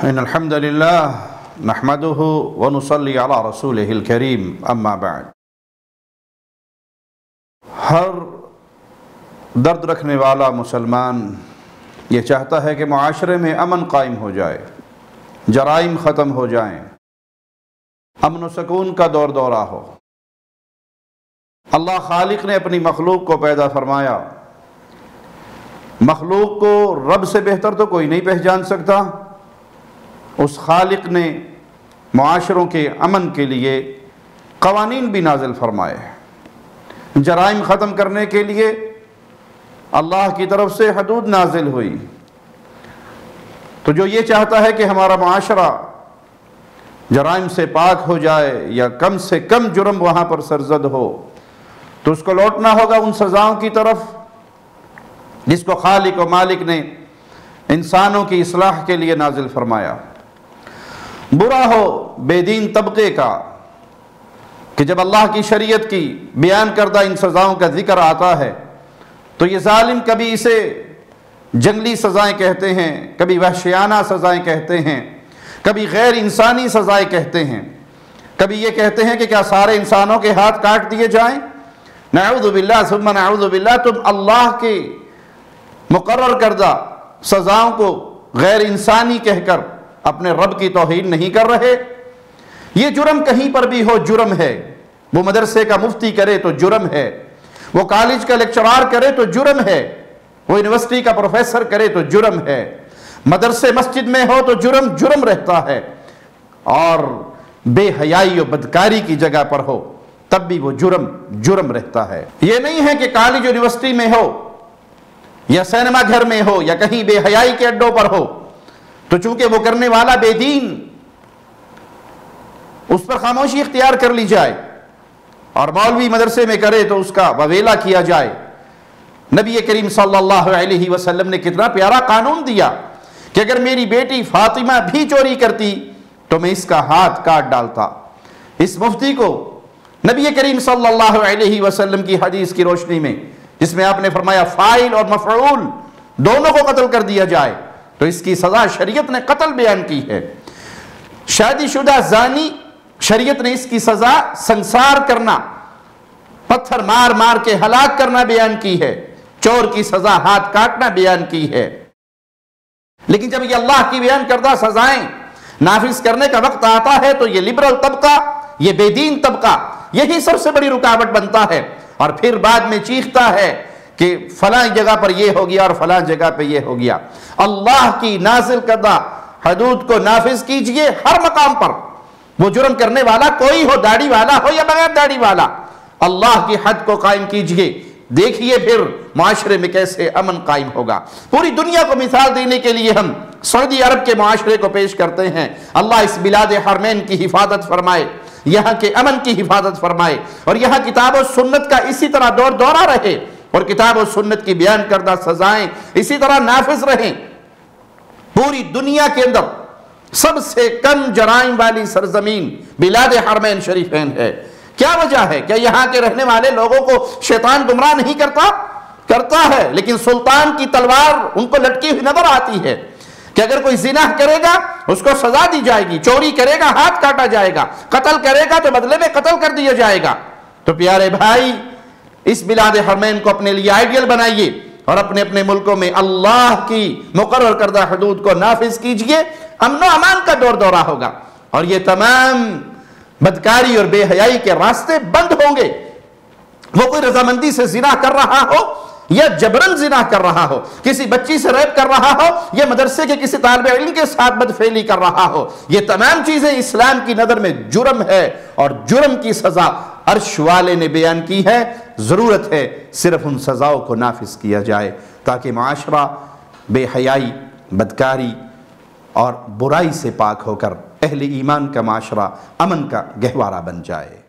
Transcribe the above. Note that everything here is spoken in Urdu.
ان الحمد للہ نحمدہ ونصلی علی رسولہ الکریم اما بعد۔ ہر درد رکھنے والا مسلمان یہ چاہتا ہے کہ معاشرے میں امن قائم ہو جائے، جرائم ختم ہو جائیں، امن و سکون کا دور دورہ ہو۔ اللہ خالق نے اپنی مخلوق کو پیدا فرمایا، مخلوق کو رب سے بہتر تو کوئی نہیں پہچان سکتا۔ اس خالق نے معاشروں کے امن کے لیے قوانین بھی نازل فرمائے، جرائم ختم کرنے کے لیے اللہ کی طرف سے حدود نازل ہوئی۔ تو جو یہ چاہتا ہے کہ ہمارا معاشرہ جرائم سے پاک ہو جائے یا کم سے کم جرم وہاں پر سرزد ہو، تو اس کو لوٹنا ہوگا ان سزاؤں کی طرف جس کو خالق و مالک نے انسانوں کی اصلاح کے لیے نازل فرمایا۔ برا ہو بے دین طبقے کا کہ جب اللہ کی شریعت کی بیان کردہ ان سزاؤں کا ذکر آتا ہے تو یہ ظالم کبھی اسے جنگلی سزائیں کہتے ہیں، کبھی وحشیانہ سزائیں کہتے ہیں، کبھی غیر انسانی سزائیں کہتے ہیں، کبھی یہ کہتے ہیں کہ کیا سارے انسانوں کے ہاتھ کاٹ دیے جائیں؟ نعوذ باللہ ثم نعوذ باللہ، تم اللہ کے مقرر کردہ سزاؤں کو غیر انسانی کہہ کر اپنے رب کی توہین نہیں کر رہے؟ یہ جرم کہیں پر بھی ہو جرم ہے۔ وہ مدرسے کا مفتی کرے تو جرم ہے، وہ کالج کا لیکچرار کرے تو جرم ہے، وہ یونیورسٹی کا پروفیسر کرے تو جرم ہے، مدرسے مسجد میں ہو تو جرم رہتا ہے، اور بے حیائی و بدکاری کی جگہ پر ہو تب بھی وہ جرم رہتا ہے۔ یہ نہیں ہے کہ کالج یونیورسٹی میں ہو یا سینما گھر میں ہو یا کہیں بے حیائی کے اڈوں پر ہو تو چونکہ وہ کرنے والا بے دین، اس پر خاموشی اختیار کر لی جائے، اور مولوی مدرسے میں کرے تو اس کا وویلا کیا جائے۔ نبی کریم صلی اللہ علیہ وسلم نے کتنا پیارا قانون دیا کہ اگر میری بیٹی فاطمہ بھی چوری کرتی تو میں اس کا ہاتھ کاٹ ڈالتا۔ اس مفتی کو نبی کریم صلی اللہ علیہ وسلم کی حدیث کی روشنی میں، جس میں آپ نے فرمایا فاعل اور مفعول دونوں کو قتل کر دیا جائے، تو اس کی سزا شریعت نے قتل بیان کی ہے۔ شادی شدہ زانی، شریعت نے اس کی سزا سنسار کرنا، پتھر مار مار کے ہلاک کرنا بیان کی ہے۔ چور کی سزا ہاتھ کاٹنا بیان کی ہے۔ لیکن جب یہ اللہ کی بیان کردہ سزائیں نافذ کرنے کا وقت آتا ہے تو یہ لبرل طبقہ، یہ بے دین طبقہ، یہی سب سے بڑی رکاوٹ بنتا ہے، اور پھر بعد میں چیختا ہے کہ فلاں جگہ پر یہ ہو گیا اور فلاں جگہ پہ یہ ہو گیا۔ اللہ کی نازل کردہ حدود کو نافذ کیجئے ہر مقام پر، وہ جرم کرنے والا کوئی ہو، داڑھی والا ہو یا بغیر داڑھی والا، اللہ کی حد کو قائم کیجئے۔ دیکھیے پھر معاشرے میں کیسے امن قائم ہوگا۔ پوری دنیا کو مثال دینے کے لیے ہم سعودی عرب کے معاشرے کو پیش کرتے ہیں۔ اللہ اس بلاد حرمین کی حفاظت فرمائے، یہاں کے امن کی حفاظت فرمائے، اور یہاں کتاب و سنت کا اسی طرح دور دورہ رہے، اور کتاب و سنت کی بیان کردہ سزائیں اسی طرح نافذ رہیں۔ پوری دنیا کے اندر سب سے کم جرائم والی سرزمین بلاد حرمین شریفین ہے۔ کیا وجہ ہے؟ کیا یہاں کے رہنے والے لوگوں کو شیطان گمراہ نہیں کرتا ہے، لیکن سلطان کی تلوار ان کو لٹکی ہوئی نظر آتی ہے کہ اگر کوئی زنا کرے گا اس کو سزا دی جائے گی، چوری کرے گا ہاتھ کاٹا جائے گا، قتل کرے گا تو بدلے میں قتل کر دیا جائے گا۔ تو پیارے بھائی، اس بلاد حرمین کو اپنے لیے آئیڈیل بنائیے، اور اپنے اپنے ملکوں میں اللہ کی مقرر کردہ حدود کو نافذ کیجئے۔ امن و امان کا دور دورہ ہوگا، اور یہ تمام بدکاری اور بے حیائی کے راستے بند ہوں گے۔ وہ کوئی رضامندی سے زنا کر رہا ہو یا جبرن زنا کر رہا ہو، کسی بچی سے ریپ کر رہا ہو یا مدرسے کے کسی طالب علم کے ساتھ بدفعلی کر رہا ہو، یہ تمام چیزیں اسلام کی نظر میں جرم ہے، اور جرم کی سزا عرش والے نے بیان کی ہے۔ ضرورت ہے صرف ان سزاؤں کو نافذ کیا جائے تاکہ معاشرہ بے حیائی، بدکاری اور برائی سے پاک ہو کر اہل ایمان کا معاشرہ امن کا گہوارہ بن جائے۔